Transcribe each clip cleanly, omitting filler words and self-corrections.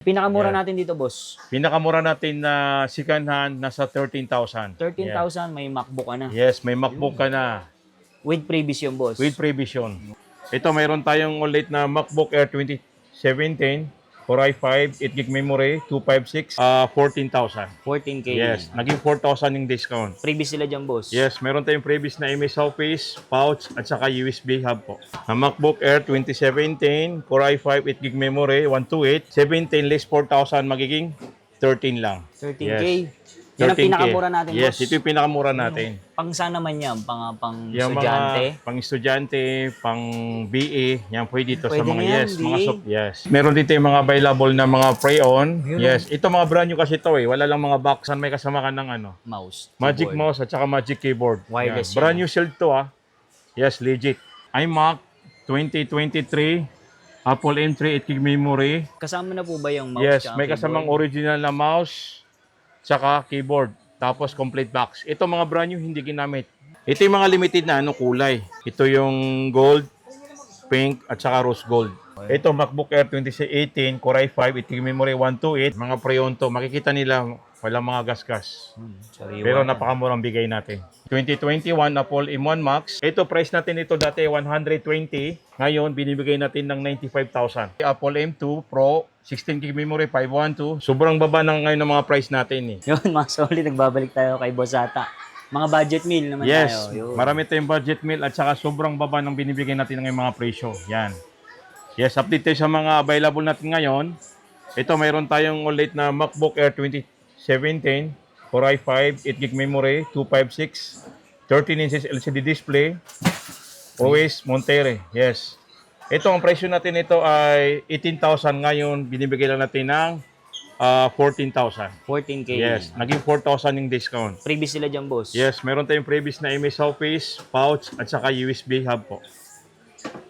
Pinakamura Yeah. natin dito, boss. Pinakamura natin na second hand, nasa 13,000. 13,000, may MacBook ka na. Yes, may MacBook ka na. With previous yung boss. With prevision. Ito, mayroon tayong ulit na MacBook Air 2017, Core i5, 8GB memory, 256, 14,000. 14K. Yes, naging 4,000 yung discount. Previous sila dyan, boss. Yes, meron tayong previous na MS Office, pouch, at saka USB hub po. Na MacBook Air 2017, Core i5, 8GB memory, 128, 17 less 4,000, magiging 13 lang. 13K. Yes. Yan ang 13K. pinakamura natin, Yes, boss. ito yung pinakamura natin. Pang saan naman yan? Pang Yung estudyante? mga pang estudyante, pang BA, yan pwede dito sa Pwede mga na yan, mga BA. yes. Meron dito yung mga available na mga pre-on. Yes, ito mga brand new kasi to eh. Wala lang mga box, may kasama ka ng ano, Mouse. Magic keyboard. mouse at saka Magic keyboard. Wireless Yan. Brand yan. new shield to ah. Yes, legit. iMac 2023, Apple M3 8GB memory. Kasama na po ba yung mouse? Yes, tsaka may kasamang keyboard? original na mouse, tsaka keyboard. Tapos complete box. Ito mga brand new hindi ginamit. Ito yung mga limited na kulay. Ito yung gold, pink, at saka rose gold. Ito MacBook Air 2018, Core i5, 8GB memory, 128. Mga pre-on to. Makikita nila walang mga gasgas. Sariwa Pero yan. napakamurang bigay natin. 2021 Apple M1 Max. Ito price natin ito dati 120. Ngayon binibigay natin ng 95,000. Apple M2 Pro 16GB memory 512. Sobrang baba ng ngayon ng mga price natin eh. Yun, mga solid. Nagbabalik tayo kay Boss Ata. Mga budget meal naman Yes, tayo. Yun. marami tayong budget meal at saka sobrang baba ng binibigay natin ng mga presyo. Yan. Yes, update tayo sa mga available natin ngayon. Ito mayroon tayong ulit na MacBook Air 2017, Core i5, 8GB memory, 256, 13 inches LCD display, OS Monterey. Yes. Ito ang presyo natin ito ay 18,000 ngayon, binibigay lang natin ng 14,000. 14K. Yes, naging 4,000 yung discount. Previous sila dyan, boss. Yes, meron tayong previous na MS Office, pouch, at saka USB hub po.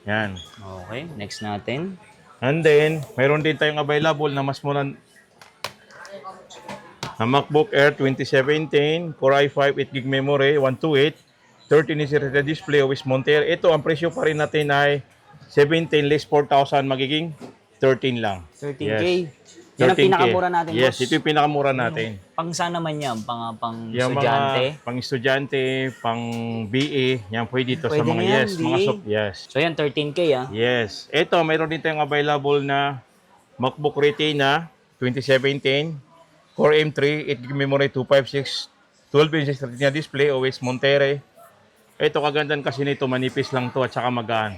Yan. Okay, next natin. And then, mayroon din tayong available na mas mura na MacBook Air 2017, Core i5, 8GB memory, 128, 13-inch OLED display, OS Monterey. Ito, ang presyo pa rin natin ay 17 less 4,000, magiging 13 lang. 13K. Yes. Yan ang 13K. pinakamura natin, Yes, boss. ito yung pinakamura natin. Pang saan naman yan? Pang Yung estudyante? mga pang estudyante, pang BA, yan pwede dito sa Pwede mga na yan, mga BA. yes. So yan, 13K ah. Yes. Ito, mayroon din tayong available na MacBook Retina 2017, Core M3, 8GB memory, 256, 12 inches Retina display, OS Monterey. Ito, kagandahan kasi nito, manipis lang to at saka magaan.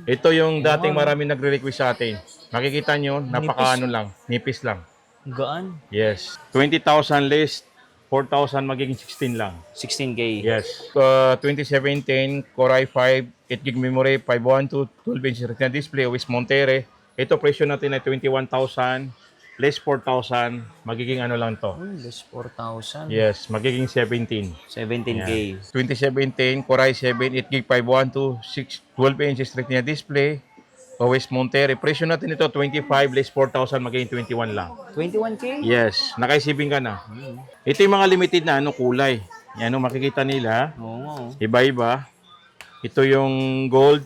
Ito yung dating marami nagre-request sa atin. Makikita nyo, napakaano lang, nipis lang. Gaan. Yes. 20,000 less, 4,000 magiging 16 lang. 16K. Yes. 2017, Core i5, 8GB memory, 512, 12 inch Retina display, OS Monterey. Ito presyo natin ay 21,000, less 4,000, magiging ano lang to. Less 4,000. Yes, magiging 17. 17K. 2017, Core i7, 8GB, 512, 12 inches Retina display, OS Monterey. Presyo natin ito 25, less 4,000, magiging 21 lang. 21K? Yes, nakaisipin ka na. Ito yung mga limited na kulay. Yan, makikita nila. Oo nga. Oh. Iba-iba. Ito yung gold,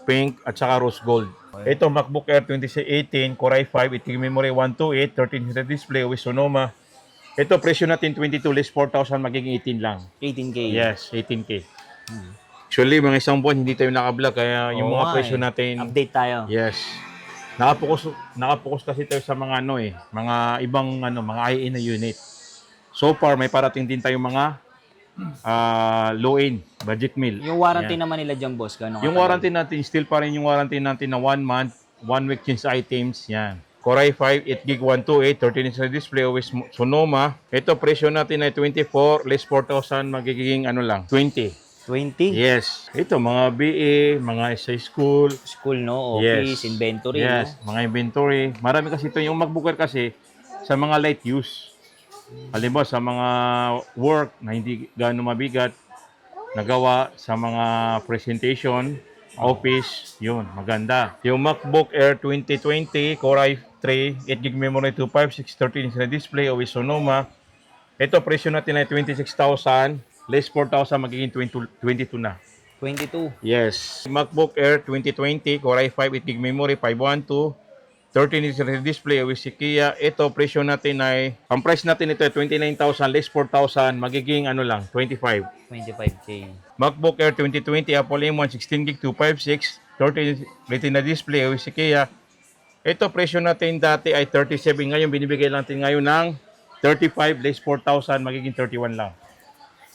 pink, at saka rose gold. Ito, MacBook Air 2018, Core i5, 8GB memory, 128, 13-inch display, with Sonoma. Ito, presyo natin 22, less 4,000, magiging 18 lang. 18K. Yes, 18K. Actually, mga isang buwan, hindi tayo naka-vlog, kaya yung Oo mga nga presyo eh. natin, Update tayo. yes. Nakapokus kasi tayo sa mga mga ibang mga IE na unit. So far, may parating din tayong mga low-end, budget meal. Yung warranty naman nila dyan, boss. Gano'n Yung warranty natin, still pa rin yung warranty natin na 1 month, 1 week change items. Yan. Core i5, 8GB 128, 13-inch display, OS Sonoma. Ito, presyo natin ay 24, less 4,000, magiging lang, 20. 20? Yes. Ito, mga BA, mga sa school. School, no? Office, Yes. inventory, Yes, no? mga inventory. Marami kasi ito yung MacBooker kasi sa mga light use. Halimbawa, sa mga work na hindi gaano mabigat, nagawa sa mga presentation, office, yun, maganda. Yung MacBook Air 2020, Core i3, 8GB memory, 256, 13-inch na display, OS Sonoma. Ito, presyo natin ay 26,000, less 4,000, magiging 22 na. 22. Yes. MacBook Air 2020, Core i5, 8GB memory, 512, 13-inch display with si Kia. Ito, presyo natin ay, ang price natin ito ay 29,000 less 4,000, magiging ano lang, 25. 25K. MacBook Air 2020, Apple M1, 16GB, 256, 13 Retina display with si Kia. Ito, presyo natin dati ay 37. Ngayon, binibigay natin ngayon ng 35 less 4,000, magiging 31 lang.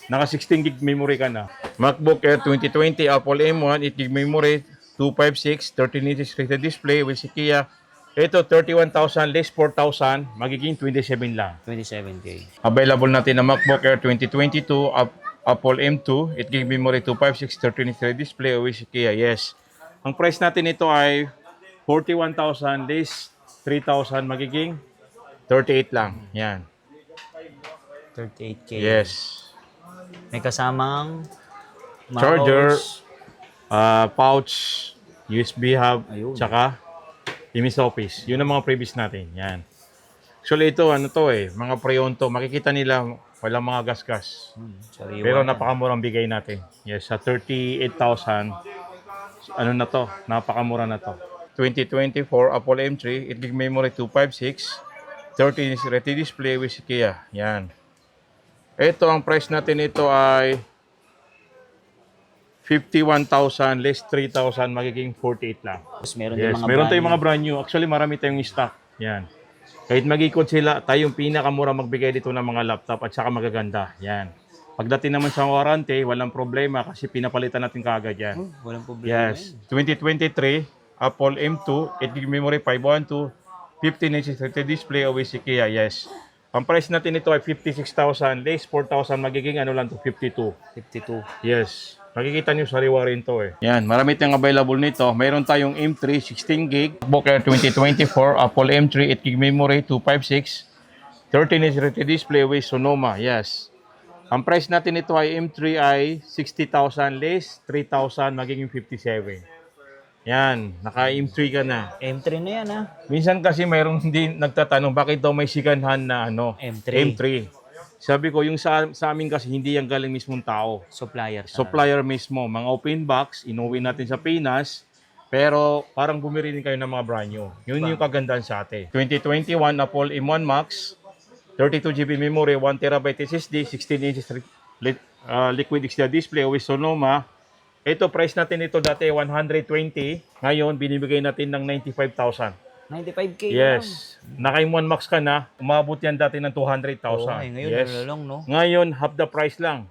Naka 16GB memory ka na. MacBook Air 2020, Apple M1, 8GB memory, 256, 13-inch Retina display with si Kia. Ito, 31,000 less 4,000, magiging 27 lang. 27K. Available natin na MacBook Air 2022, Apple M2, 8GB memory, 256, 13-inch display with si Kia. Yes. Ang price natin ito ay 41,000 less 3,000, magiging 38 lang. Yan. 38K. Yes. May kasamang Charger, mouse. pouch, USB hub, Ayun. tsaka MS Office. Yun ang mga previous natin. Yan. Actually ito, ano to mga pre-owned to. Makikita nila, walang mga gasgas. Sariwa Pero yan. napakamurang bigay natin. Yes, sa 38,000, ano na to, napakamura na to. 2024 Apple M3, 8GB memory, 256, 13-inch Retina display with si Kia. Yan. Ito, ang price natin ito ay 51,000 less 3,000, magiging 48 lang. Tapos meron din Yes, mga meron brand tayong new. mga brand new. Actually, marami tayong stock. Yan. Kahit mag-ikot sila, tayong pinakamura magbigay dito ng mga laptop at saka magaganda. Yan. Pagdating naman sa warranty, walang problema kasi pinapalitan natin kaagad yan. Walang problema. Yes. 2023, Apple M2, 8GB memory, 512, 15-inch display with si Kia. Yes. Ang price natin ito ay 56,000, less 4,000, magiging ano lang to, 52. 52. Yes. Makikita nyo sariwa rin to Yan, marami tayong available nito. Mayroon tayong M3, 16GB, MacBook Air 2024, Apple M3, 8GB memory, 256, 13-inch Retina display with Sonoma. Yes. Ang price natin ito ay M3 ay 60,000 less, 3,000, magiging 57. Yan, naka M3 ka na. M3 na yan ha. Minsan kasi mayroong hindi nagtatanong bakit daw may sikanhan na M3. M3. Sabi ko, yung sa amin kasi hindi yan galing mismong tao. Supplier. Supplier mismo, mga open box, inuwi natin sa Pinas, pero parang bumili din kayo ng mga brand new. Yun yung kagandahan sa atin. 2021 Apple M1 Max, 32GB memory, 1TB SSD, 16-inch liquid XDR display with Sonoma. Ito, price natin ito dati 120, ngayon binibigay natin ng 95,000. 95K Yes. Naka M1 Max ka na, umabot yan dati ng 200,000. Ngayon, Yes. lang, no? Ngayon, half the price lang.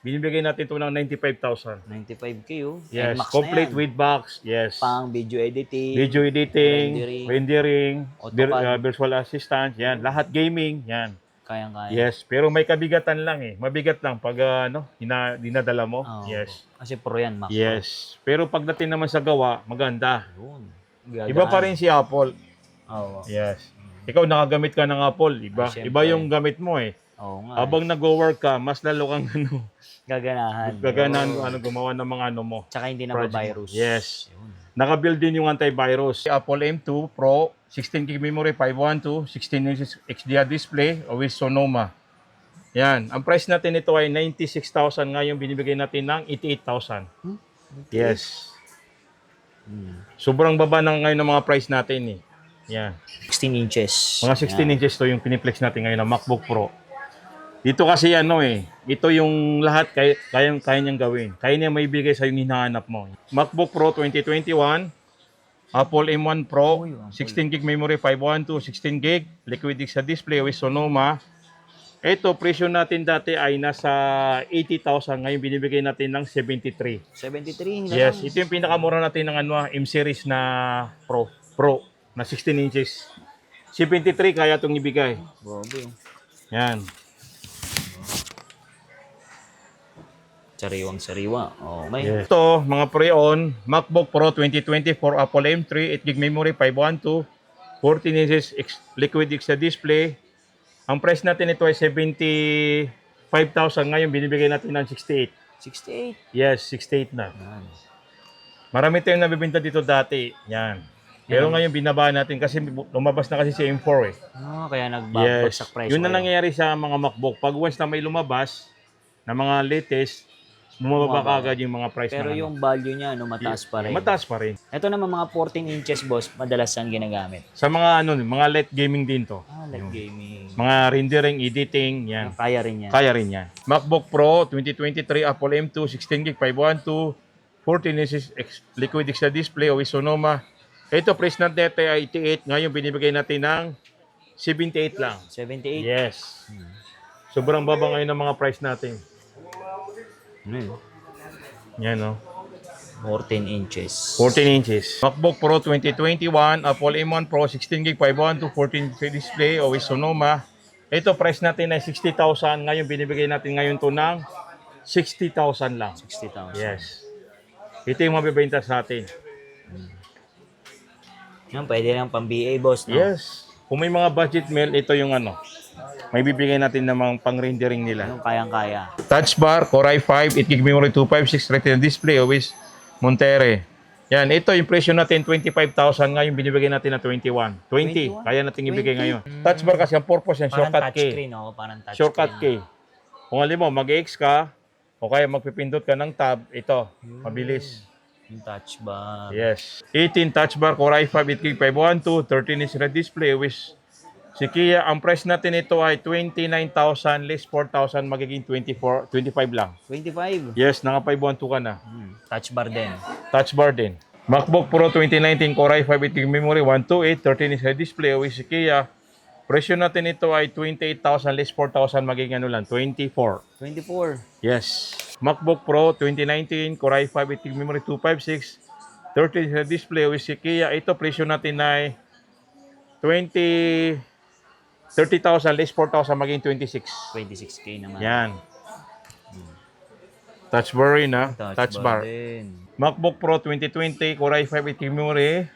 Binibigay natin ito ng 95,000. 95K, oh. Yes, NMAX na complete yan. with box. Yes. Pang video editing. Video editing, rendering, rendering, AutoCAD. virtual assistant, yan. Lahat gaming, yan. Kayang-kaya. Yes, pero may kabigatan lang Mabigat lang pag dinadala mo. Oo. Yes. Kasi pro yan, Mac. Yes. Pero pagdating naman sa gawa, maganda. Yun. Iba pa rin si Apple. Oo. Yes. Ikaw nakagamit ka ng Apple, iba. Siyempre. Iba yung gamit mo Oo nga. Habang nag-work ka, mas lalo kang Gaganahan. gaganan Oo. gumawa ng mga mo. Tsaka hindi na Project. virus. Yes. Yun. Naka-build din yung antivirus. Apple M2 Pro, 16GB memory, 512, 16-inch XDR display with Sonoma. Yan. Ang price natin ito ay 96,000. Ngayon binibigay natin ng 88,000. Yes. Sobrang baba na ngayon ng mga price natin Yan. 16 inches. Mga 16 inches to yung piniplex natin ngayon ng MacBook Pro. Dito kasi ito yung lahat kaya niyang gawin. Kaya niya may bigay sa yung hinahanap mo. MacBook Pro 2021, Apple M1 Pro, 16GB memory, 512, 16GB, liquid sa display with Sonoma. Ito, presyo natin dati ay nasa 80,000. Ngayon binibigay natin ng 73. 73 na Yes, lang. ito yung pinakamura natin ng M-series na Pro na 16 inches. 73 kaya itong ibigay. Grabe. Yan. Sariwang-sariwa. Okay. Yes. Ito, mga pre-on, MacBook Pro 2024, Apple M3, 8GB memory, 512, 14 inches liquid XDR display. Ang price natin ito ay 75,000. Ngayon, binibigay natin ng 68. 68. Yes, 68 na. Yan. Marami tayong nabibinta dito dati. Yan. Pero ngayon, binaba natin kasi lumabas na kasi si M4 Kaya Yes. nagbabagsak price. Yun na ngayon. nangyayari sa mga MacBook. Pag once na may lumabas na mga latest, bumababa Bumaba. agad yung mga price Pero ng ano. yung value niya, no, mataas pa rin. Mataas pa rin. Ito naman mga 14 inches, boss, madalas saan ginagamit? Sa mga ano, mga light gaming din to. Light gaming. Mga rendering, editing, yan. Kaya rin yan. Kaya rin yan. MacBook Pro 2023 Apple M2 16GB 512 14 inches liquid XL display o Sonoma. Ito price natin ito ay 88. Ngayon binibigay natin ng 78 lang. 78. Yes. Sobrang baba ngayon ng mga price natin. Ano yun? Yan o. 14 inches. 14 inches. MacBook Pro 2021 Apple M1 Pro 16GB 512 14 inch display o Sonoma. Ito price natin ay 60,000. Ngayon binibigay natin ngayon to ng 60,000 lang. 60,000. Yes. Ito yung mabibenta sa atin. Yan, pwede lang pang BA, boss, no? Yes. Kung may mga budget meal, ito yung ano. May bibigay natin ng mga pang-rendering nila. Yung kayang-kaya. Touch bar, Core i5, 8GB memory, 256 Retina display, always Monterey. Yan, ito yung presyo natin, 25,000. Ngayon, binibigay natin na 21. 20. 21? Kaya natin ibigay ngayon. Touch bar kasi ang purpose yan, Parang shortcut key. touchscreen, no? Parang touchscreen. Shortcut key. Kung alam mo, mag-X ka, o kaya magpipindot ka ng tab, ito, mabilis. Yung touch bar. Yes. 18 touch bar, Core i5, 8GB 512, 13 inch red display, which si Kia, ang price natin ito ay 29,000, less 4,000, magiging 25 lang. 25. Yes, naka 512 ka na. Touch bar din. Touch bar din. MacBook Pro 2019 Core i5 8GB memory 128 13 inch red display with si Kia. Presyo natin ito ay 28,000 less 4,000 magiging ano lang 24. 24. Yes. MacBook Pro 2019 Core i5 8GB memory 256 13 inch red display with si Kia. Ito presyo natin ay 30,000 less 4,000 magiging 26. 26K naman. Yan. Touch bar rin ha. Touch bar. Din. MacBook Pro 2020 Core i5 8GB memory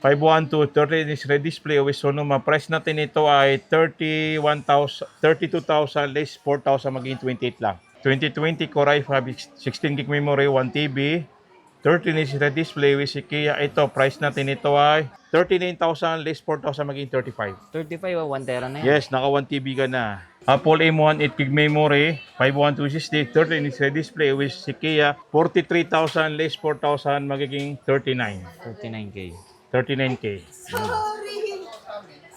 512 13 inch red display with Sonoma. Price natin ito ay 32,000 less 4,000 magiging 28 lang. 2020 Core i5 16GB memory 1TB 13 inch red display with si Kia. Ito price natin ito ay 39,000 less 4,000 magiging 35. 35 o 1 tera na yan. Yes, naka 1TB ka na. Apple M1 8GB memory 5126 13 inch red display with si Kia. 43,000 less 4,000 magiging 39. 39K. 39K.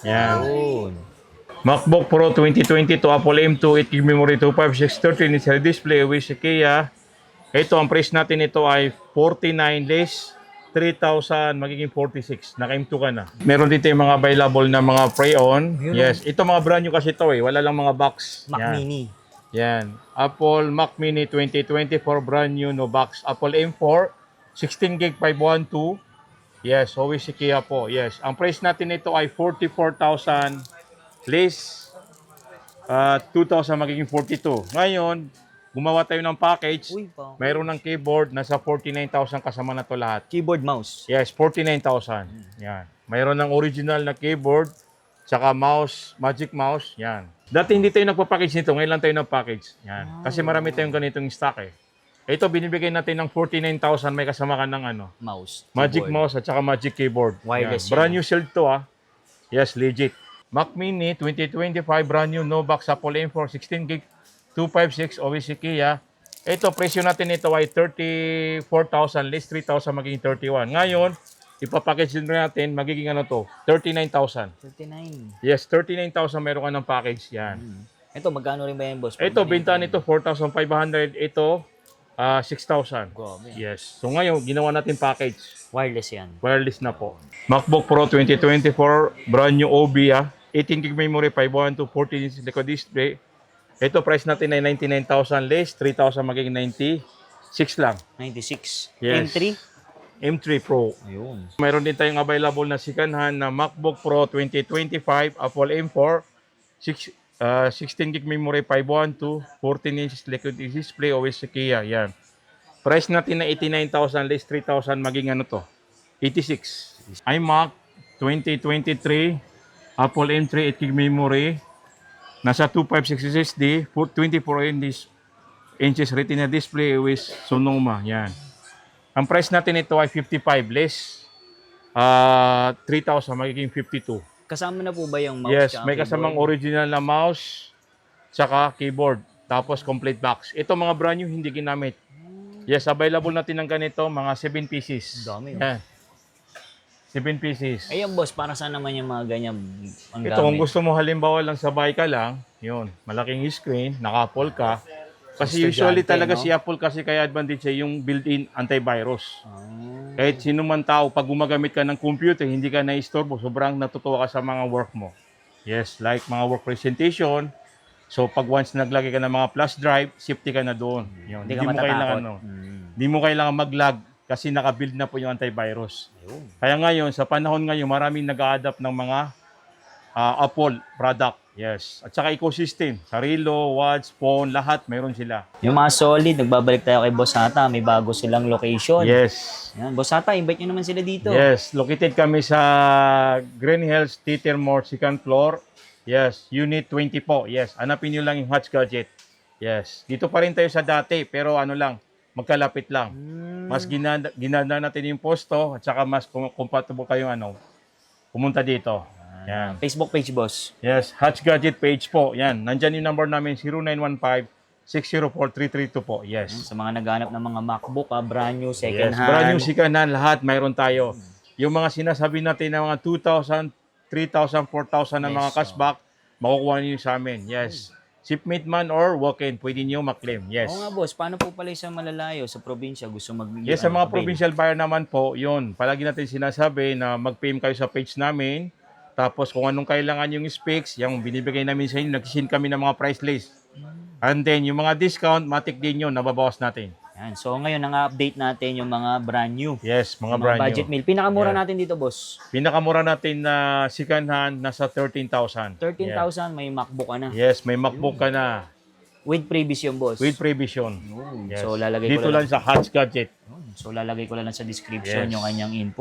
Yan. Yun. MacBook Pro 2022 Apple M2 8GB memory 256 13 inch display with si Kia. Ito ang price natin ito ay 49 less 3,000 magiging 46. Naka M2 ka na. Meron dito yung mga available na mga pre-on. Yes, ito mga brand new kasi ito eh. Wala lang mga box. Mac Yan. Mini. Yan. Apple Mac Mini 2024 brand new no box. Apple M4 16GB 512. Yes, always si Kia po. Yes. Ang price natin ito ay 44,000 less 2,000 magiging 42. Ngayon, gumawa tayo ng package. Uy, pa. Mayroon ng keyboard, nasa 49,000 kasama na to lahat. Keyboard, mouse. Yes, 49,000. Yan. Mayroon ng original na keyboard, tsaka mouse, magic mouse. Yan. Dati hindi tayo nagpa-package nito, ngayon lang tayo nag-package. Yan. Kasi marami tayong ganitong stock eh. Ito, binibigay natin ng 49,000, may kasama ka ng ano, Mouse. magic Keyboard. mouse at saka magic keyboard. Wireless Yan. Brand yan. new shield to ah. Yes, legit. Mac Mini 2025 brand new no box Apple M4 16GB 256 OVC Kia. Ito presyo natin ito ay 34,000 less 3,000 magiging 31. Ngayon, ipapackage din natin magiging ano to, 39,000. 39. Yes, 39,000 meron ka ng package yan. Ito, magkano rin ba yan, boss? Ito benta nito 4,500, ito 6,000. Grabe. Yes. So ngayon, ginawa natin package. Wireless yan. Wireless na po. MacBook Pro 2024, brand new OB 18GB memory, 512 14 inch liquid display. Ito price natin ay 99,000 less, 3,000 magiging 96 lang. 96. Yes. M3? M3 Pro. Ayun. Mayroon din tayong available na second hand na MacBook Pro 2025, Apple M4, 16GB memory, 512 14 inch liquid display, always Kia. Yan. Price natin na 89,000 less 3,000 maging ano to? 86. iMac 2023 Apple M3 8GB memory nasa 256 SSD 24 inches Retina display with Sonoma. Yan. Ang price natin ito ay 55 less 3,000 magiging 52. Kasama na po ba yung mouse? Yes, tsaka may kasamang keyboard? original na mouse tsaka keyboard. Tapos complete box. Ito mga brand new, hindi ginamit. Yes, available natin ng ganito, mga 7 pieces. Dami, oh. Yan. 7 pieces. Ayun, boss, para saan naman yung mga ganyan ang Ito, kung gamit? gusto mo halimbawa lang sabay ka lang, yun, malaking screen, naka-Apple ka. Kasi Estudyante, usually talaga no? si Apple kasi kaya advantage siya yung built-in antivirus. Ah, Kahit sino man tao, pag gumagamit ka ng computer, hindi ka na-istorbo, sobrang natutuwa ka sa mga work mo. Yes, like mga work presentation. So pag once naglagay ka ng mga flash drive, safety ka na doon. Yun. hindi ka mo kailangan, matatakot. hindi mo kailangan mag-lag kasi naka-build na po yung antivirus. Ayun. Kaya ngayon, sa panahon ngayon, maraming nag-a-adapt ng mga Apple product. Yes. At saka ecosystem. Sarilo, Watch, Phone, lahat meron sila. Yung mga solid, nagbabalik tayo kay Boss Hata. May bago silang location. Yes. Yan, Boss Hata, invite nyo naman sila dito. Yes. Located kami sa Green Hills, Tittermore, second floor. Yes. Unit 20 po. Yes. Hanapin nyo lang yung Hutch Gadget. Yes. Dito pa rin tayo sa dati, pero ano lang, magkalapit lang. Mas ginanda natin yung posto at saka mas compatible kayong pumunta dito. Yan. Facebook page, boss. Yes, Hutch Gadget page po. Yan, nandyan yung number namin, 0915-604-3322 po. Yes. Sa mga naghanap ng mga MacBook, brand new, second Yes, hand. brand new second hand, lahat mayroon tayo. Yung mga sinasabi natin na mga 2,000, 3,000, 4,000 na mga Yes, cashback, makukuha niyo sa amin. Yes. Shipment man or walk-in, pwede niyo maklaim. Yes. Oo nga, boss. Paano po pala sa malalayo, sa probinsya, gusto Yes, sa mga avail? provincial buyer naman po, yun. Palagi natin sinasabi na mag-PM kayo sa page namin. Tapos kung anong kailangan yung specs, yung binibigay namin sa inyo, nag-send kami ng mga price list. And then, yung mga discount, matik din yun, nababawas natin. Yan. So ngayon, ang-update natin yung mga brand new. Yes, mga Mga brand budget new. meal. Pinakamura Yeah. natin dito, boss. Pinakamura natin na second hand, nasa 13,000. 13,000, may MacBook ka na. Yes, may MacBook ka na With previous yung boss. with prevision. Yes. So lalagay ko Dito lang lang sa Hutch Gadget. So lalagay ko lang sa description Yes. yung kanyang info.